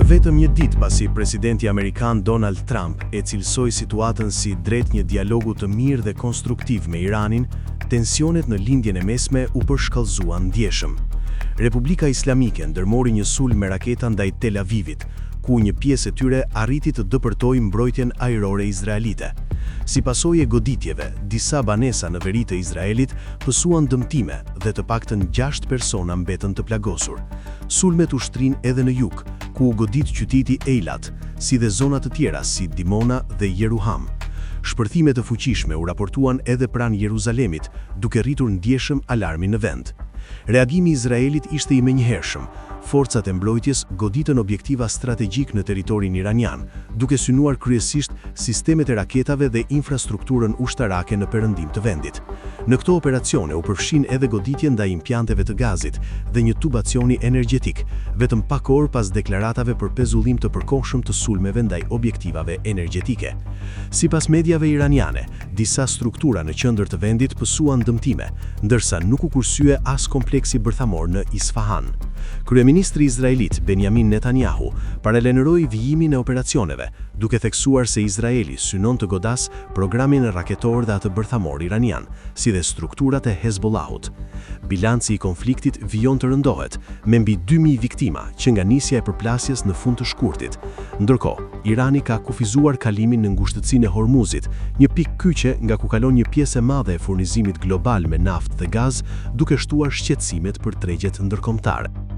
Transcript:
Vetëm një ditë pasi presidenti amerikan Donald Trump e cilësoi situatën si drejt një dialogu të mirë dhe konstruktiv me Iranin, tensionet në lindjen e mesme u përshkallëzuan ndjeshëm. Republika Islamike ndërmori një sulm me raketa ndaj Tel Avivit, ku një pjesë e tyre arriti të dëpërtojë mbrojtjen ajrore izraelite. Si pasojë e goditjeve, disa banesa në veri të Izraelit pësuan dëmtime dhe të paktën 6 persona mbetën të plagosur. Sulmet u shtrin edhe në jug, ku u godit qyteti Eilat, si dhe zona të tjera si Dimona dhe Jeruham. Shpërthime të fuqishme u raportuan edhe pranë Jeruzalemit, duke rritur ndjeshëm alarmin në vend. Reagimi i Izraelit ishte i menjëhershëm. Forcat e mbrojtjes goditën objektiva strategjik në territorin iranian, duke synuar kryesisht sistemet e raketave dhe infrastrukturën ushtarake në perëndim të vendit. Në këto operacione u përfshin edhe goditje ndaj impianteve të gazit dhe një tubacioni energjetik, vetëm pak orë pas deklaratave për pezullim të përkohshëm të sulmeve ndaj objektivave energjetike. Sipas mediave iraniane, disa struktura në qendër të vendit pësuan dëmtime, ndërsa nuk u kursye as kompleksi bërthamor në Isfahan. Kryeministri izraelit Benjamin Netanyahu paralajmëroi vijimin e operacioneve, duke theksuar se Izraeli synon të godas programin raketor dhe atë bërthamor iranian, si dhe strukturat e Hezbollahut. Bilanci i konfliktit vijon të rëndohet, me mbi 2000 viktima që nga nisja e përplasjes në fund të shkurtit. Ndërkohë, Irani ka kufizuar kalimin në ngushtësinë e Hormuzit, një pikë kyçe nga ku kalon një pjesë e madhe e furnizimit global me naftë dhe gaz, duke shtuar shqetësimet për tregjet ndërkombëtare.